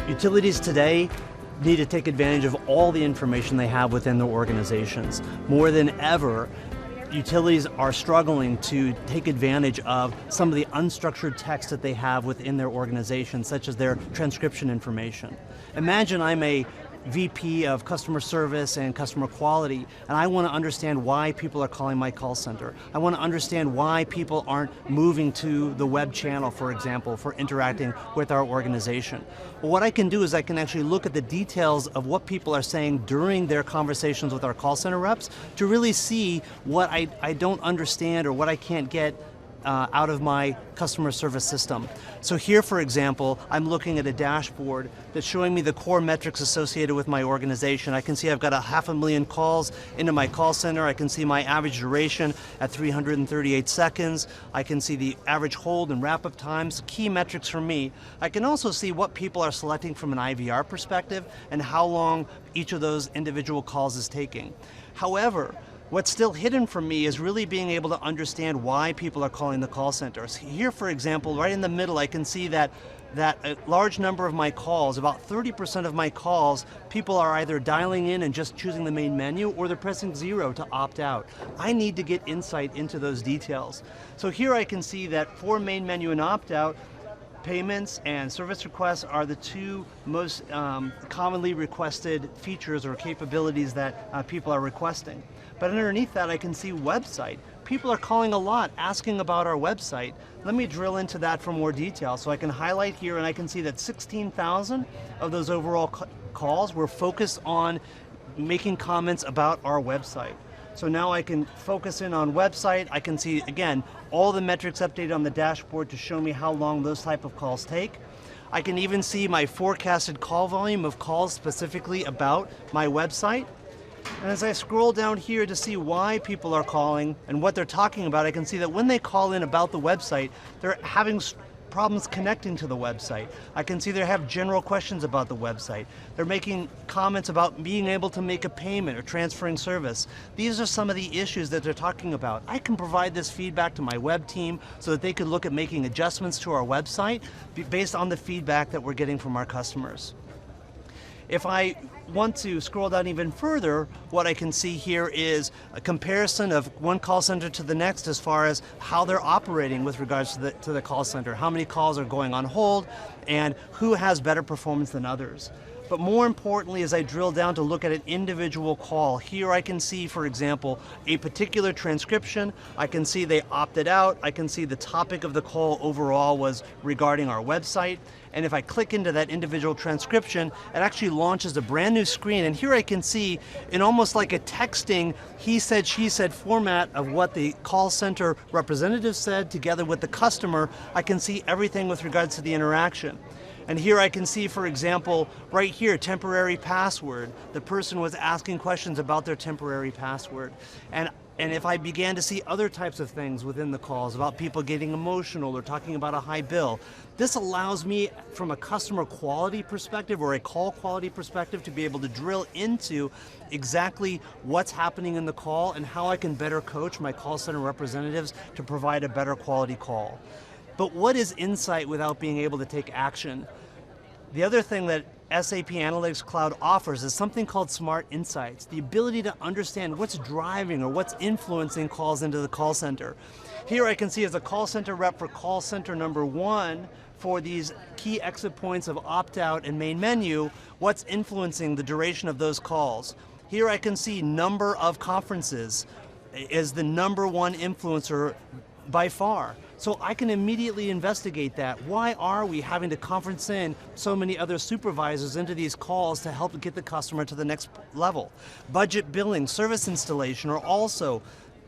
Utilities today need to take advantage of all the information they have within their organizations. More than ever, utilities are struggling to take advantage of some of the unstructured text that they have within their organization, such as their transcription information. Imagine I'm a VP of customer service and customer quality, and I want to understand why people are calling my call center. I want to understand why people aren't moving to the web channel, for example, for interacting with our organization. Well, what I can do is I can actually look at the details of what people are saying during their conversations with our call center reps to really see what I don't understand or what I can't get out of my customer service system. So here, for example, I'm looking at a dashboard that's showing me the core metrics associated with my organization. I can see I've got 500,000 calls into my call center. I can see my average duration at 338 seconds. I can see the average hold and wrap-up times, key metrics for me. I can also see what people are selecting from an IVR perspective and how long each of those individual calls is taking. However, what's still hidden from me is really being able to understand why people are calling the call centers. Here, for example, right in the middle, I can see that a large number of my calls, about 30% of my calls, people are either dialing in and just choosing the main menu, or they're pressing 0 to opt out. I need to get insight into those details. So here I can see that for main menu and opt out, payments and service requests are the two most commonly requested features or capabilities that people are requesting. But underneath that, I can see website. People are calling a lot, asking about our website. Let me drill into that for more detail. So I can highlight here and I can see that 16,000 of those overall calls were focused on making comments about our website. So now I can focus in on website. I can see, again, all the metrics updated on the dashboard to show me how long those type of calls take. I can even see my forecasted call volume of calls specifically about my website. And as I scroll down here to see why people are calling and what they're talking about, I can see that when they call in about the website, they're having problems connecting to the website. I can see they have general questions about the website. They're making comments about being able to make a payment or transferring service. These are some of the issues that they're talking about. I can provide this feedback to my web team so that they could look at making adjustments to our website based on the feedback that we're getting from our customers. If I want to scroll down even further, what I can see here is a comparison of one call center to the next as far as how they're operating with regards to the call center, how many calls are going on hold, and who has better performance than others. But more importantly, as I drill down to look at an individual call, here I can see, for example, a particular transcription. I can see they opted out. I can see the topic of the call overall was regarding our website. And if I click into that individual transcription, it actually launches a brand new screen. And here I can see, in almost like a texting, he said, she said format of what the call center representative said together with the customer, I can see everything with regards to the interaction. And here I can see, for example, right here, temporary password. The person was asking questions about their temporary password. And if I began to see other types of things within the calls, about people getting emotional or talking about a high bill, this allows me, from a customer quality perspective or a call quality perspective, to be able to drill into exactly what's happening in the call and how I can better coach my call center representatives to provide a better quality call. But what is insight without being able to take action? The other thing that SAP Analytics Cloud offers is something called Smart Insights, the ability to understand what's driving or what's influencing calls into the call center. Here I can see as a call center rep for call center number 1, for these key exit points of opt-out and main menu, what's influencing the duration of those calls. Here I can see number of conferences is the number 1 influencer by far. So I can immediately investigate that. Why are we having to conference in so many other supervisors into these calls to help get the customer to the next level? Budget billing, service installation are also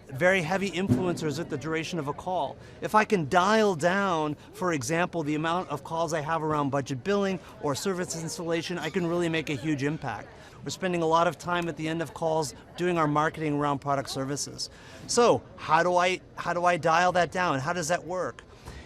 very heavy influencers at the duration of a call. If I can dial down, for example, the amount of calls I have around budget billing or service installation, I can really make a huge impact. We're spending a lot of time at the end of calls doing our marketing around product services. So how do I dial that down? How does that work?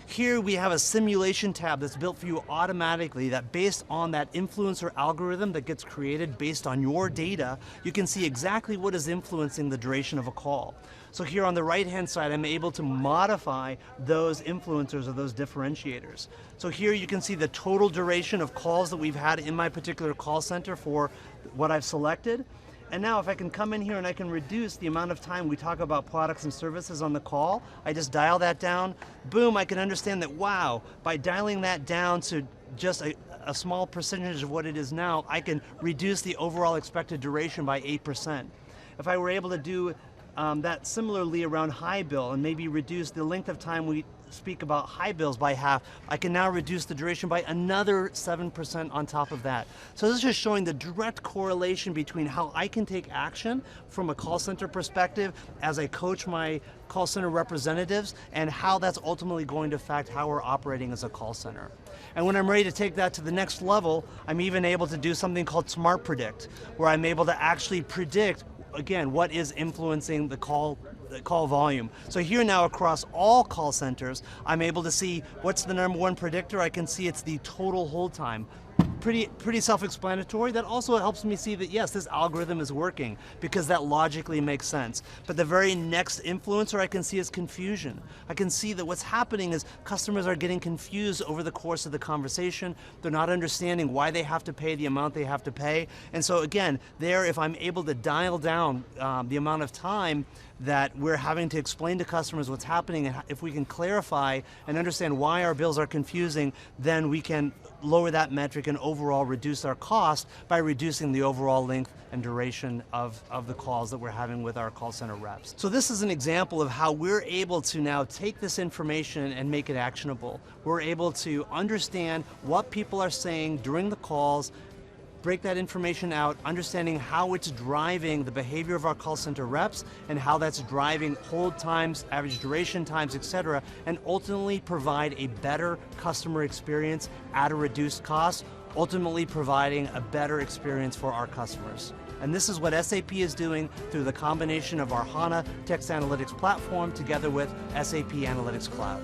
Here we have a simulation tab that's built for you automatically that based on that influencer algorithm that gets created based on your data, you can see exactly what is influencing the duration of a call. So here on the right-hand side, I'm able to modify those influencers or those differentiators. So here you can see the total duration of calls that we've had in my particular call center for what I've selected. And now if I can come in here and I can reduce the amount of time we talk about products and services on the call, I just dial that down, boom, I can understand that, wow, by dialing that down to just a small percentage of what it is now, I can reduce the overall expected duration by 8%. If I were able to do that similarly around high bill and maybe reduce the length of time we speak about high bills by half, I can now reduce the duration by another 7% on top of that. So this is just showing the direct correlation between how I can take action from a call center perspective as I coach my call center representatives and how that's ultimately going to affect how we're operating as a call center. And when I'm ready to take that to the next level, I'm even able to do something called Smart Predict, where I'm able to actually predict, again, what is influencing the call volume. So here now across all call centers, I'm able to see what's the number one predictor. I can see it's the total hold time. Pretty self-explanatory. That also helps me see that yes, this algorithm is working because that logically makes sense. But the very next influencer I can see is confusion. I can see that what's happening is customers are getting confused over the course of the conversation. They're not understanding why they have to pay the amount they have to pay. And so again, there, if I'm able to dial down the amount of time that we're having to explain to customers what's happening, and if we can clarify and understand why our bills are confusing, then we can lower that metric and overall reduce our cost by reducing the overall length and duration of the calls that we're having with our call center reps. So this is an example of how we're able to now take this information and make it actionable. We're able to understand what people are saying during the calls, break that information out, understanding how it's driving the behavior of our call center reps and how that's driving hold times, average duration times, etc., and ultimately provide a better customer experience at a reduced cost, ultimately providing a better experience for our customers. And this is what SAP is doing through the combination of our HANA text analytics platform together with SAP Analytics Cloud.